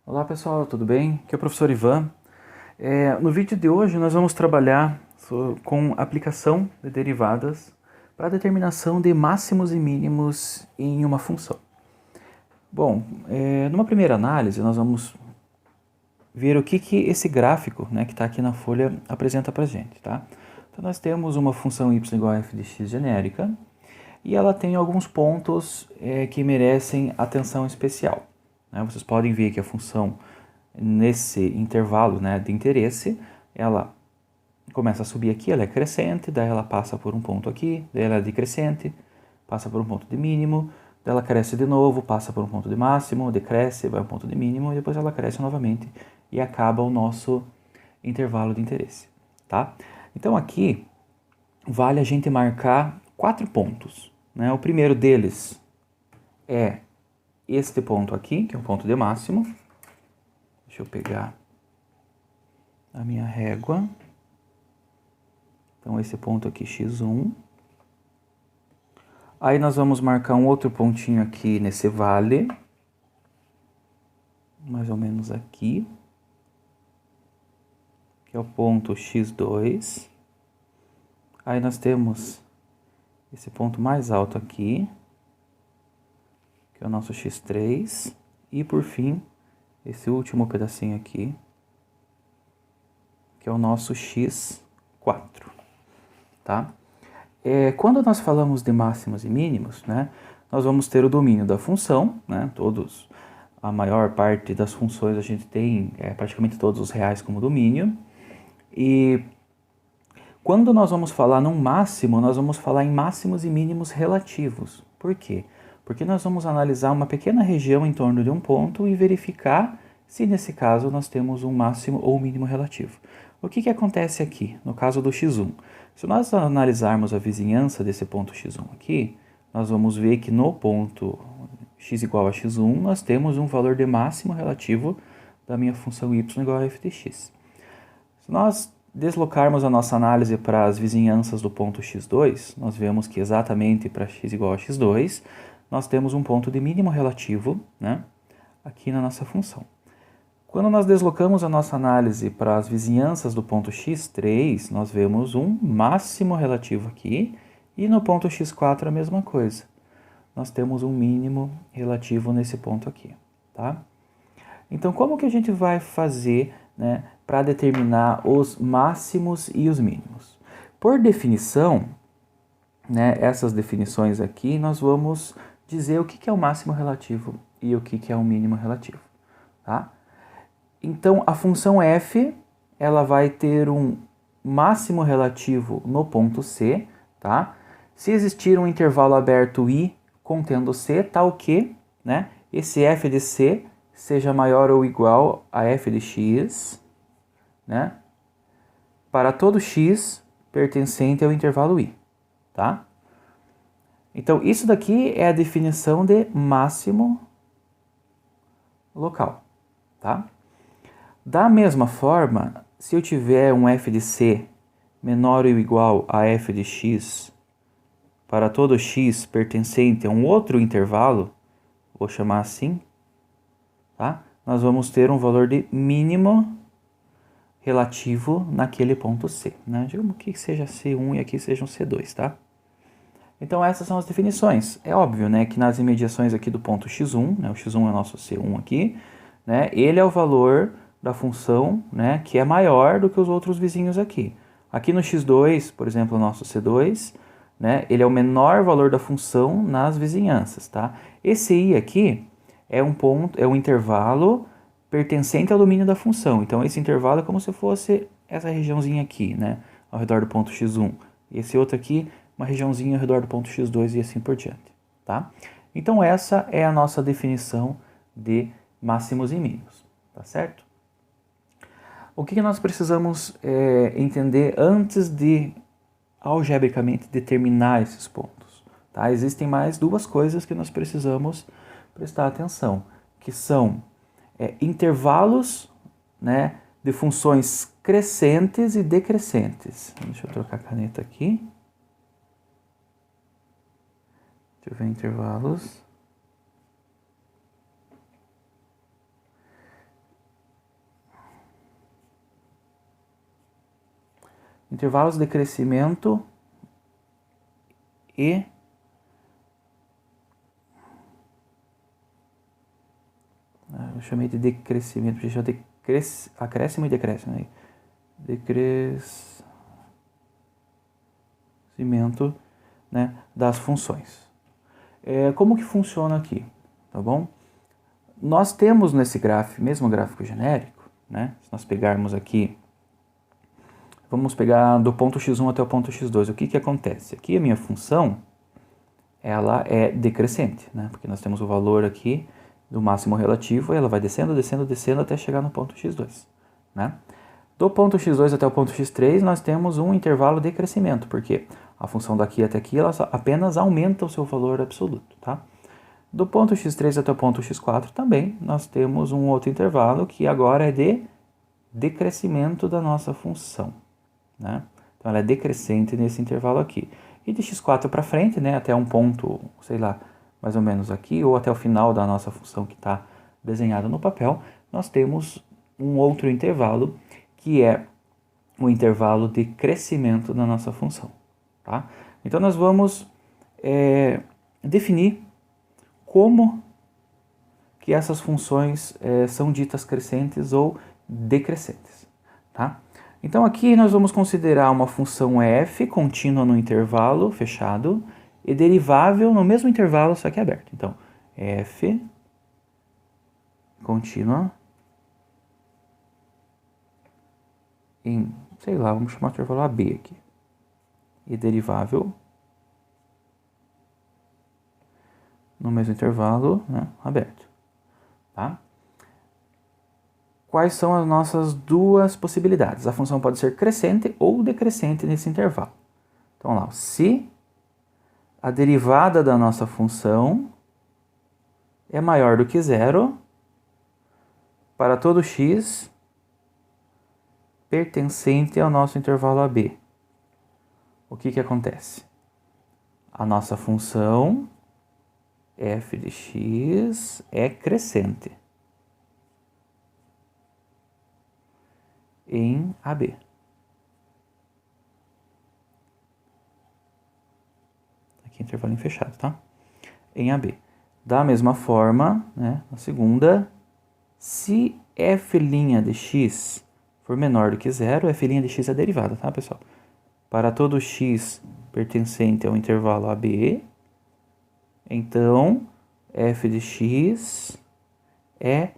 Olá pessoal, tudo bem? Aqui é o professor Ivan. No vídeo de hoje nós vamos trabalhar com aplicação de derivadas para a determinação de máximos e mínimos em uma função. Bom, numa primeira análise nós vamos ver o que esse gráfico, né, que está aqui na folha apresenta para a gente, tá? Então nós temos uma função y igual a f de x genérica e ela tem alguns pontos que merecem atenção especial. Vocês podem ver que a função nesse intervalo, né, de interesse, ela começa a subir aqui, ela é crescente, daí ela passa por um ponto aqui, daí ela é decrescente, passa por um ponto de mínimo, daí ela cresce de novo, passa por um ponto de máximo, decresce, vai a um ponto de mínimo, e depois ela cresce novamente e acaba o nosso intervalo de interesse, tá? Então aqui vale a gente marcar 4 pontos, né? O primeiro deles é este ponto aqui, que é um ponto de máximo. Deixa eu pegar a minha régua. Então, esse ponto aqui, x1. Aí nós vamos marcar um outro pontinho aqui nesse vale. Mais ou menos aqui. Que é o ponto x2. Aí nós temos esse ponto mais alto aqui. Que é o nosso x3. E por fim, esse último pedacinho aqui. Que é o nosso x4. Tá? Quando nós falamos de máximos e mínimos, né, nós vamos ter o domínio da função, né, a maior parte das funções a gente tem praticamente todos os reais como domínio, e quando nós vamos falar num máximo, nós vamos falar em máximos e mínimos relativos. Por quê? Porque nós vamos analisar uma pequena região em torno de um ponto e verificar se nesse caso nós temos um máximo ou mínimo relativo. O que acontece aqui, no caso do x1? Se nós analisarmos a vizinhança desse ponto x1 aqui, nós vamos ver que no ponto x igual a x1, nós temos um valor de máximo relativo da minha função y igual a f de x. Se nós deslocarmos a nossa análise para as vizinhanças do ponto x2, nós vemos que exatamente para x igual a x2, nós temos um ponto de mínimo relativo, né, aqui na nossa função. Quando nós deslocamos a nossa análise para as vizinhanças do ponto x3, nós vemos um máximo relativo aqui, e no ponto x4 a mesma coisa. Nós temos um mínimo relativo nesse ponto aqui, tá? Então, como que a gente vai fazer, né, para determinar os máximos e os mínimos? Por definição, né, essas definições aqui, nós vamos dizer o que é o máximo relativo e o que é o mínimo relativo, tá? Então, a função f, ela vai ter um máximo relativo no ponto C, tá? Se existir um intervalo aberto I contendo C, tal que, né, esse f de C seja maior ou igual a f de x, né, para todo x pertencente ao intervalo I, tá? Então, isso daqui é a definição de máximo local, tá? Da mesma forma, se eu tiver um f de c menor ou igual a f de x para todo x pertencente a um outro intervalo, vou chamar assim, tá? Nós vamos ter um valor de mínimo relativo naquele ponto C, né? Digamos que seja C1 e aqui seja um C2, tá? Então essas são as definições. É óbvio, né, que nas imediações aqui do ponto x1, né, o x1 é o nosso C1 aqui, né, ele é o valor da função, né, que é maior do que os outros vizinhos aqui. Aqui no x2, por exemplo, o nosso C2, né, ele é o menor valor da função nas vizinhanças, tá? Esse i aqui é um ponto, é um intervalo pertencente ao domínio da função. Então esse intervalo é como se fosse essa regiãozinha aqui, né, ao redor do ponto x1. Esse outro aqui, uma regiãozinha ao redor do ponto x2 e assim por diante, tá? Então essa é a nossa definição de máximos e mínimos, tá certo? O que nós precisamos entender antes de algebricamente determinar esses pontos? Tá? Existem mais duas coisas que nós precisamos prestar atenção, que são intervalos, né, de funções crescentes e decrescentes. Deixa eu trocar a caneta aqui. Deixa eu ver intervalos. intervalos de crescimento e eu chamei de decrescimento, porque chama acréscimo e decréscimo, né? Decrescimento, né, das funções. Como que funciona aqui, tá bom? Nós temos nesse gráfico, mesmo gráfico genérico, né? Se nós pegarmos aqui, vamos pegar do ponto x1 até o ponto x2, o que que acontece? Aqui a minha função, ela é decrescente, né? Porque nós temos o valor aqui do máximo relativo e ela vai descendo, descendo, descendo até chegar no ponto x2, né? Do ponto x2 até o ponto x3 nós temos um intervalo de crescimento, porque a função daqui até aqui ela apenas aumenta o seu valor absoluto, tá? Do ponto x3 até o ponto x4 também nós temos um outro intervalo que agora é de decrescimento da nossa função, né? Então ela é decrescente nesse intervalo aqui. E de x4 para frente, né, até um ponto, sei lá, mais ou menos aqui, ou até o final da nossa função que está desenhada no papel, nós temos um outro intervalo que é o intervalo de crescimento da nossa função, tá? Então nós vamos definir como que essas funções são ditas crescentes ou decrescentes, tá? Então aqui nós vamos considerar uma função f contínua no intervalo fechado e derivável no mesmo intervalo, só que aberto. Então, f contínua em, sei lá, vamos chamar de intervalo AB aqui, e derivável no mesmo intervalo, né, aberto, tá? Quais são as nossas duas possibilidades? A função pode ser crescente ou decrescente nesse intervalo. Então, vamos lá, se a derivada da nossa função é maior do que zero para todo x pertencente ao nosso intervalo AB, o que acontece? A nossa função f de x é crescente em AB. Aqui intervalo fechado, tá? Em AB. Da mesma forma, né, a segunda, se f' de x for menor do que zero, f' de x é a derivada, tá, pessoal? Para todo x pertencente ao intervalo AB, então f de x é,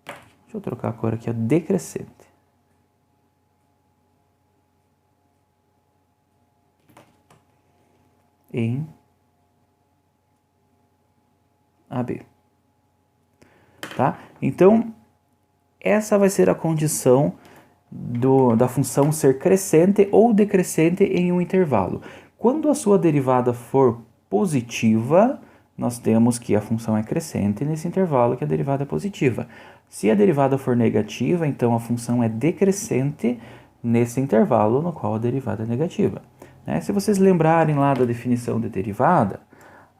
deixa eu trocar a cor aqui, é decrescente. Em AB. Tá? Então, essa vai ser a condição da função ser crescente ou decrescente em um intervalo. Quando a sua derivada for positiva, nós temos que a função é crescente nesse intervalo que a derivada é positiva. Se a derivada for negativa, então a função é decrescente nesse intervalo no qual a derivada é negativa. Se vocês lembrarem lá da definição de derivada,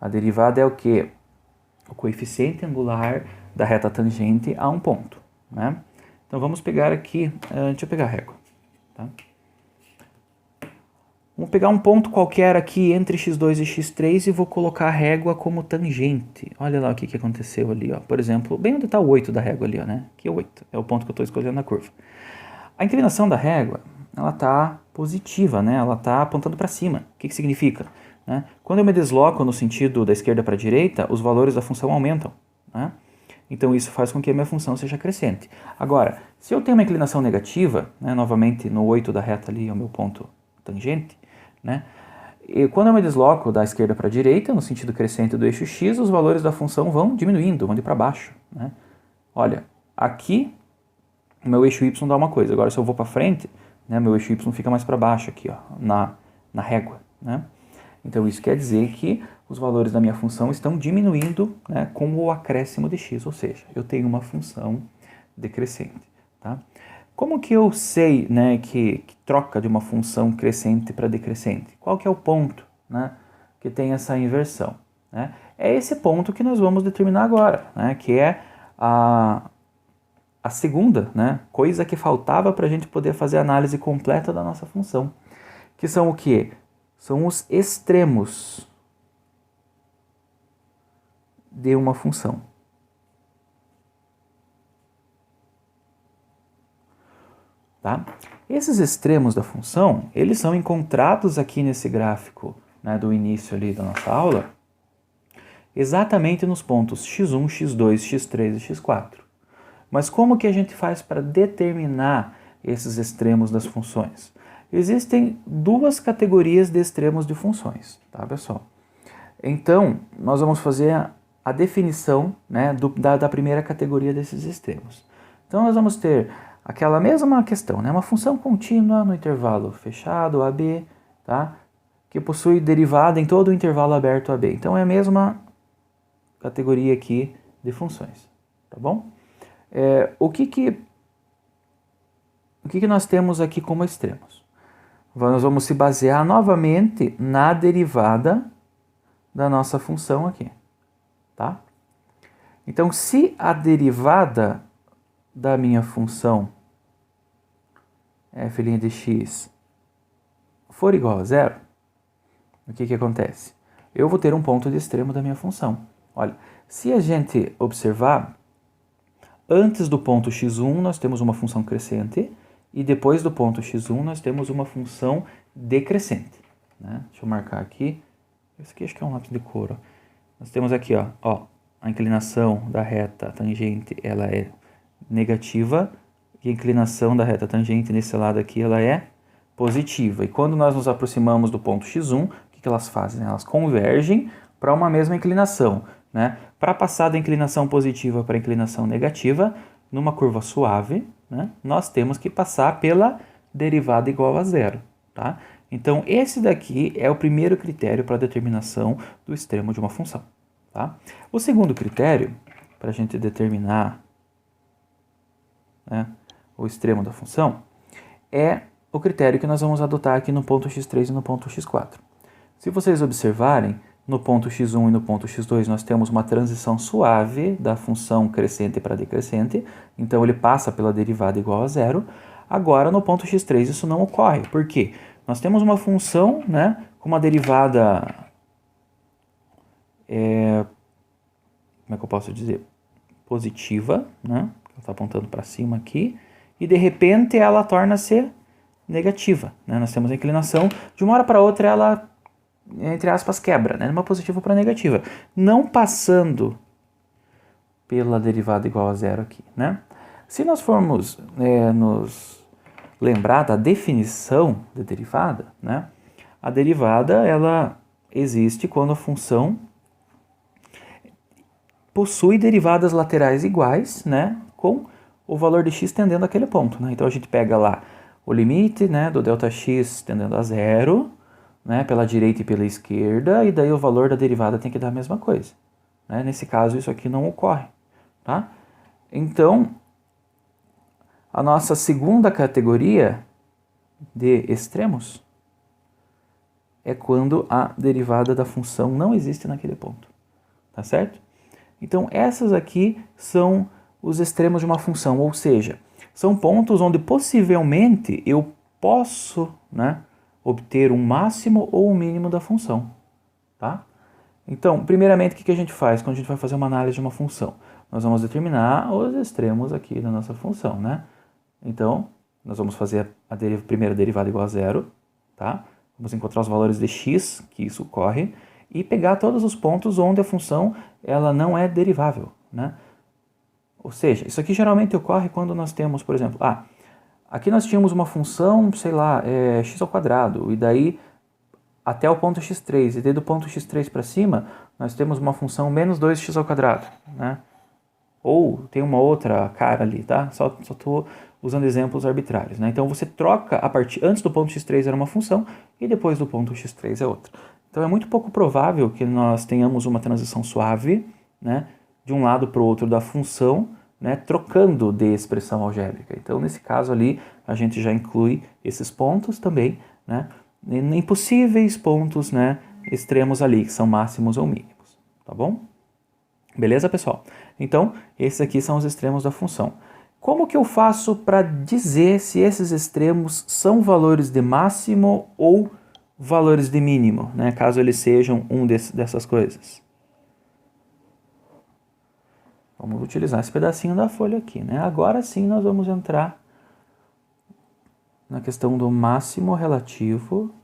a derivada é o quê? O coeficiente angular da reta tangente a um ponto, né? Então vamos pegar aqui, deixa eu pegar a régua, tá? Vamos pegar um ponto qualquer aqui entre x2 e x3 e vou colocar a régua como tangente. Olha lá o que aconteceu ali, ó. Por exemplo, bem onde está o 8 da régua ali, ó, né? Aqui é o 8, é o ponto que eu estou escolhendo na curva. A inclinação da régua, ela está positiva, né? Ela está apontando para cima. O que significa? Né? Quando eu me desloco no sentido da esquerda para a direita, os valores da função aumentam, né? Então isso faz com que a minha função seja crescente. Agora, se eu tenho uma inclinação negativa, né, novamente no 8 da reta ali é o meu ponto tangente, né? E quando eu me desloco da esquerda para a direita, no sentido crescente do eixo x, os valores da função vão diminuindo, vão de para baixo, né? Olha, aqui o meu eixo y dá uma coisa, agora se eu vou para frente, né, meu eixo y fica mais para baixo aqui, ó, na régua, né? Então isso quer dizer que os valores da minha função estão diminuindo, né, com o acréscimo de x, ou seja, eu tenho uma função decrescente, tá? Como que eu sei, né, que troca de uma função crescente para decrescente? Qual que é o ponto, né, que tem essa inversão, né? É esse ponto que nós vamos determinar agora, né, que é a segunda, né, coisa que faltava para a gente poder fazer a análise completa da nossa função. que são o quê? São os extremos de uma função. Tá? Esses extremos da função, eles são encontrados aqui nesse gráfico, né, do início ali da nossa aula, exatamente nos pontos x1, x2, x3 e x4. Mas como que a gente faz para determinar esses extremos das funções? Existem duas categorias de extremos de funções, tá, pessoal? Então, nós vamos fazer a definição, né, da primeira categoria desses extremos. Então, nós vamos ter aquela mesma questão, né, uma função contínua no intervalo fechado, AB, tá, que possui derivada em todo o intervalo aberto AB. Então, é a mesma categoria aqui de funções, tá bom? O que nós temos aqui como extremos? Nós vamos se basear novamente na derivada da nossa função aqui, tá? Então, se a derivada da minha função f' de x for igual a zero, o que acontece? Eu vou ter um ponto de extremo da minha função. Olha, se a gente observar, antes do ponto x1 nós temos uma função crescente e depois do ponto x1 nós temos uma função decrescente, né? Deixa eu marcar aqui. Esse aqui acho que é um lápis de cor. Ó. Nós temos aqui, ó, a inclinação da reta tangente ela é negativa e a inclinação da reta tangente nesse lado aqui ela é positiva. E quando nós nos aproximamos do ponto x1, o que elas fazem? Elas convergem para uma mesma inclinação, né? Para passar da inclinação positiva para a inclinação negativa, numa curva suave, né, nós temos que passar pela derivada igual a zero, tá? Então, esse daqui é o primeiro critério para a determinação do extremo de uma função, tá? O segundo critério, para a gente determinar, né, o extremo da função, é o critério que nós vamos adotar aqui no ponto x3 e no ponto x4. Se vocês observarem, no ponto x1 e no ponto x2 nós temos uma transição suave da função crescente para decrescente, então ele passa pela derivada igual a zero. Agora, no ponto x3 isso não ocorre. Por quê? Nós temos uma função, né, com uma derivada, como é que eu posso dizer? Positiva, né? Ela está apontando para cima aqui, e de repente ela torna-se negativa, né? Nós temos a inclinação, de uma hora para outra ela, entre aspas, quebra, né? De uma positiva para negativa, não passando pela derivada igual a zero aqui, né? Se nós formos nos lembrar da definição da derivada, né? A derivada ela existe quando a função possui derivadas laterais iguais, né? Com o valor de x tendendo àquele ponto, né? Então a gente pega lá o limite, né, do Δx tendendo a zero, né, pela direita e pela esquerda, e daí o valor da derivada tem que dar a mesma coisa, né? Nesse caso isso aqui não ocorre, tá? Então, a nossa segunda categoria de extremos é quando a derivada da função não existe naquele ponto, tá certo? Então, essas aqui são os extremos de uma função, ou seja, são pontos onde possivelmente eu posso, né, obter um máximo ou um mínimo da função, tá? Então, primeiramente, o que a gente faz quando a gente vai fazer uma análise de uma função? Nós vamos determinar os extremos aqui da nossa função, né? Então, nós vamos fazer a primeira derivada igual a zero, tá? Vamos encontrar os valores de x, que isso ocorre, e pegar todos os pontos onde a função ela não é derivável, né? Ou seja, isso aqui geralmente ocorre quando nós temos, por exemplo, aqui nós tínhamos uma função, sei lá, x ao quadrado, e daí até o ponto x3, e daí do ponto x3 para cima, nós temos uma função menos 2x ao quadrado, né? Ou tem uma outra cara ali, tá? Só estou usando exemplos arbitrários, né? Então você troca a partir antes do ponto x3 era uma função e depois do ponto x3 é outra. Então é muito pouco provável que nós tenhamos uma transição suave, né, de um lado para o outro da função, né, trocando de expressão algébrica. Então nesse caso ali a gente já inclui esses pontos também, né, em possíveis pontos, né, extremos ali que são máximos ou mínimos, tá bom? Beleza, pessoal? Então, esses aqui são os extremos da função. Como que eu faço para dizer se esses extremos são valores de máximo ou valores de mínimo, né? Caso eles sejam dessas coisas. Vamos utilizar esse pedacinho da folha aqui, né? Agora sim nós vamos entrar na questão do máximo relativo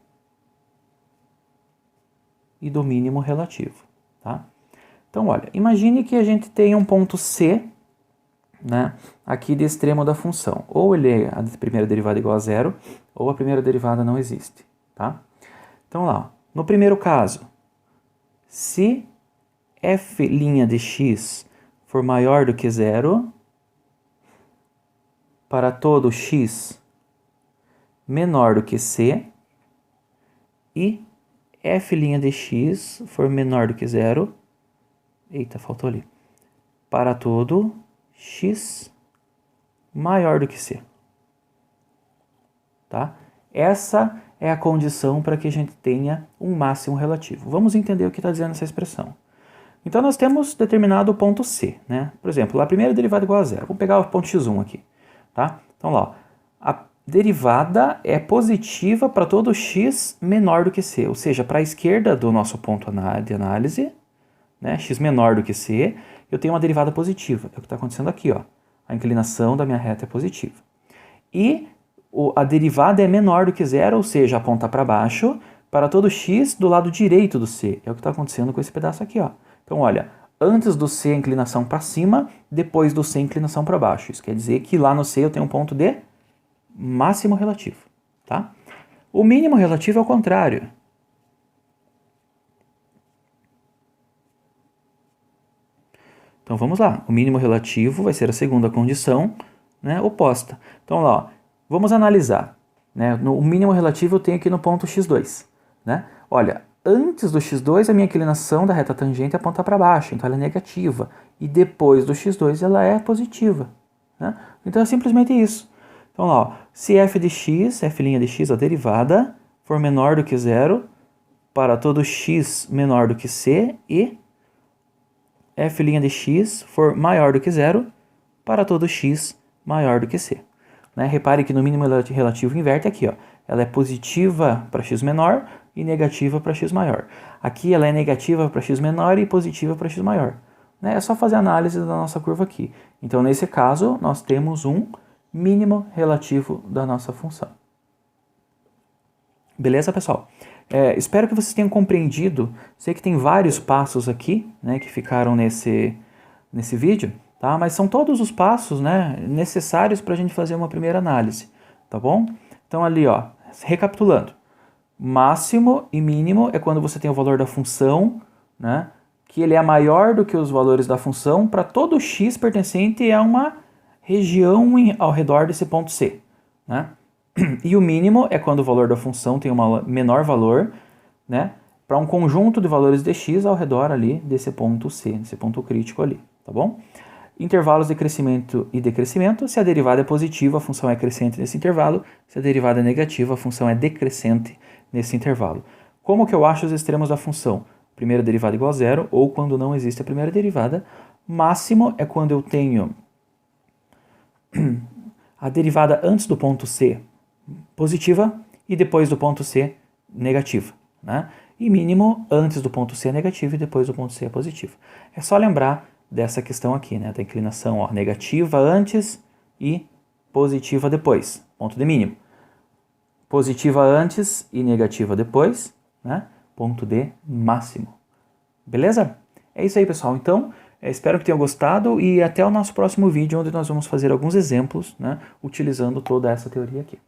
e do mínimo relativo, tá? Então, olha, imagine que a gente tenha um ponto C, né, aqui de extremo da função. Ou a primeira derivada é igual a zero, ou a primeira derivada não existe, tá? Então, lá, no primeiro caso, se f' de x for maior do que zero, para todo x menor do que c, e f' de x for menor do que zero, eita, faltou ali, para todo x maior do que c. Tá? Essa é a condição para que a gente tenha um máximo relativo. Vamos entender o que está dizendo essa expressão. Então, nós temos determinado o ponto C, né? Por exemplo, a primeira derivada é igual a zero. Vamos pegar o ponto x1 aqui, tá? Então, lá, a derivada é positiva para todo x menor do que c, ou seja, para a esquerda do nosso ponto de análise, né, x menor do que c, eu tenho uma derivada positiva. É o que está acontecendo aqui, ó. A inclinação da minha reta é positiva. E a derivada é menor do que zero, ou seja, aponta para baixo, para todo x do lado direito do c. É o que está acontecendo com esse pedaço aqui, ó. Então, olha, antes do c, inclinação para cima, depois do c, inclinação para baixo. Isso quer dizer que lá no c eu tenho um ponto de máximo relativo, tá? O mínimo relativo é o contrário. Então, vamos lá. O mínimo relativo vai ser a segunda condição, né, oposta. Então, lá, ó, vamos analisar. Né? O mínimo relativo eu tenho aqui no ponto x2. Né? Olha, antes do x2, a minha inclinação da reta tangente aponta para baixo, então ela é negativa. E depois do x2, ela é positiva. Né? Então, é simplesmente isso. Então, lá, ó, se f de x, f' de x, a derivada, for menor do que zero, para todo x menor do que c, e f' de x for maior do que zero, para todo x maior do que c. Né? Repare que no mínimo relativo inverte aqui, ó. Ela é positiva para x menor e negativa para x maior. Aqui ela é negativa para x menor e positiva para x maior. Né? É só fazer a análise da nossa curva aqui. Então, nesse caso, nós temos um mínimo relativo da nossa função. Beleza, pessoal? Espero que vocês tenham compreendido. Sei que tem vários passos aqui, né, que ficaram nesse vídeo, tá? Mas são todos os passos, né, necessários para a gente fazer uma primeira análise, tá bom? Então ali, ó, recapitulando, máximo e mínimo é quando você tem o valor da função, né, que ele é maior do que os valores da função para todo x pertencente a uma região ao redor desse ponto C, né? E o mínimo é quando o valor da função tem um menor valor, né, para um conjunto de valores de x ao redor ali desse ponto C, desse ponto crítico ali, tá bom? Intervalos de crescimento e decrescimento, se a derivada é positiva, a função é crescente nesse intervalo, se a derivada é negativa, a função é decrescente nesse intervalo. Como que eu acho os extremos da função? Primeira derivada igual a zero, ou quando não existe a primeira derivada. Máximo é quando eu tenho a derivada antes do ponto C positiva e depois do ponto C negativa, né? E mínimo antes do ponto C é negativo e depois do ponto C é positivo. É só lembrar dessa questão aqui, né? Da inclinação, ó, negativa antes e positiva depois, ponto de mínimo. Positiva antes e negativa depois, né? Ponto de máximo. Beleza? É isso aí, pessoal. Então, espero que tenham gostado e até o nosso próximo vídeo, onde nós vamos fazer alguns exemplos, né, utilizando toda essa teoria aqui.